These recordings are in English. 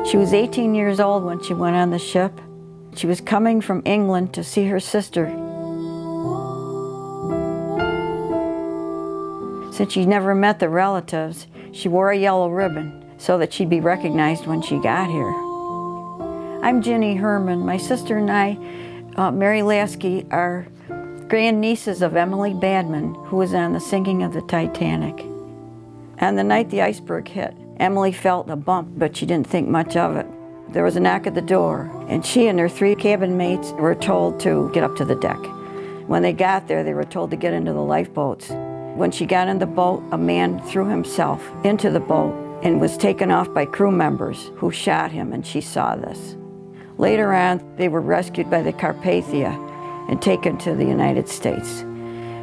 She was 18 years old when she went on the ship. She was coming from England to see her sister. Since she never met the relatives, she wore a yellow ribbon so that she'd be recognized when she got here. I'm Ginny Herman. My sister and I, Mary Lasky, are grandnieces of Emily Badman, who was on the sinking of the Titanic. On the night the iceberg hit, Emily felt a bump, but she didn't think much of it. There was a knock at the door, and she and her 3 cabin mates were told to get up to the deck. When they got there, they were told to get into the lifeboats. When she got in the boat, a man threw himself into the boat and was taken off by crew members who shot him, and she saw this. Later on, they were rescued by the Carpathia and taken to the United States.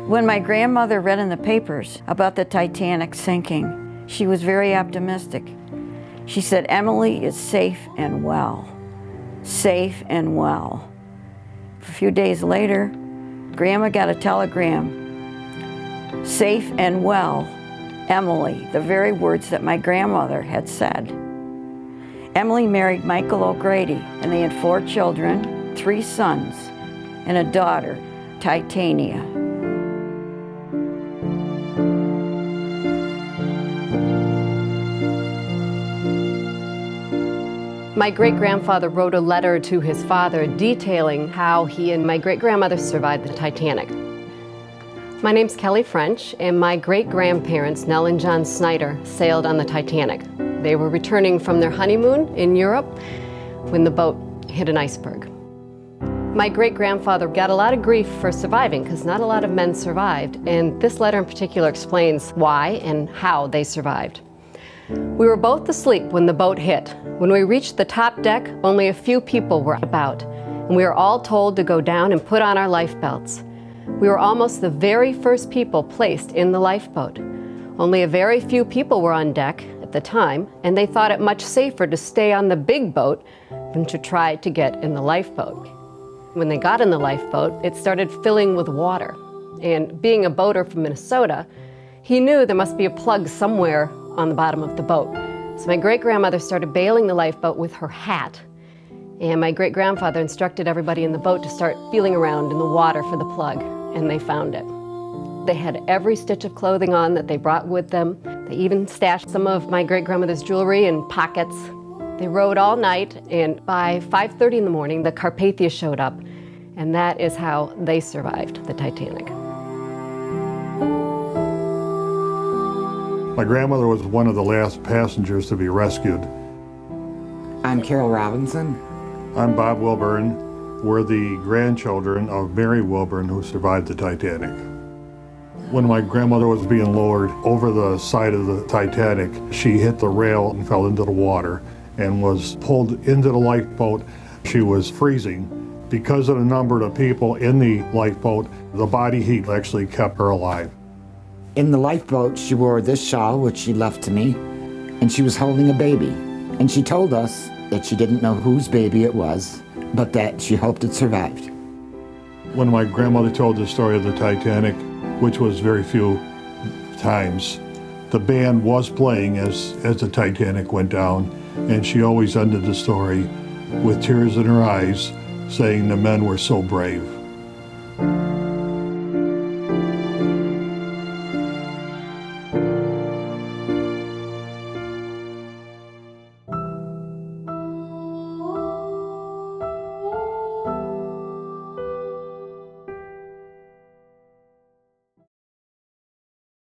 When my grandmother read in the papers about the Titanic sinking, she was very optimistic. She said, "Emily is safe and well, safe and well." A few days later, Grandma got a telegram, "Safe and well, Emily," the very words that my grandmother had said. Emily married Michael O'Grady, and they had 4 children, 3 sons, and a daughter, Titania. My great-grandfather wrote a letter to his father detailing how he and my great-grandmother survived the Titanic. My name's Kelly French, and my great-grandparents, Nell and John Snyder, sailed on the Titanic. They were returning from their honeymoon in Europe when the boat hit an iceberg. My great-grandfather got a lot of grief for surviving because not a lot of men survived, and this letter in particular explains why and how they survived. We were both asleep when the boat hit. When we reached the top deck, only a few people were about, and we were all told to go down and put on our life belts. We were almost the very first people placed in the lifeboat. Only a very few people were on deck at the time, and they thought it much safer to stay on the big boat than to try to get in the lifeboat. When they got in the lifeboat, it started filling with water. And being a boater from Minnesota, he knew there must be a plug somewhere on the bottom of the boat. So my great-grandmother started bailing the lifeboat with her hat. And my great-grandfather instructed everybody in the boat to start feeling around in the water for the plug, and they found it. They had every stitch of clothing on that they brought with them. They even stashed some of my great-grandmother's jewelry in pockets. They rowed all night, and by 5:30 in the morning, the Carpathia showed up, and that is how they survived the Titanic. My grandmother was one of the last passengers to be rescued. I'm Carol Robinson. I'm Bob Wilburn. We're the grandchildren of Mary Wilburn, who survived the Titanic. When my grandmother was being lowered over the side of the Titanic, she hit the rail and fell into the water and was pulled into the lifeboat. She was freezing. Because of the number of people in the lifeboat, the body heat actually kept her alive. In the lifeboat, she wore this shawl, which she left to me, and she was holding a baby. And she told us that she didn't know whose baby it was, but that she hoped it survived. When my grandmother told the story of the Titanic, which was very few times, the band was playing as the Titanic went down, and she always ended the story with tears in her eyes, saying the men were so brave.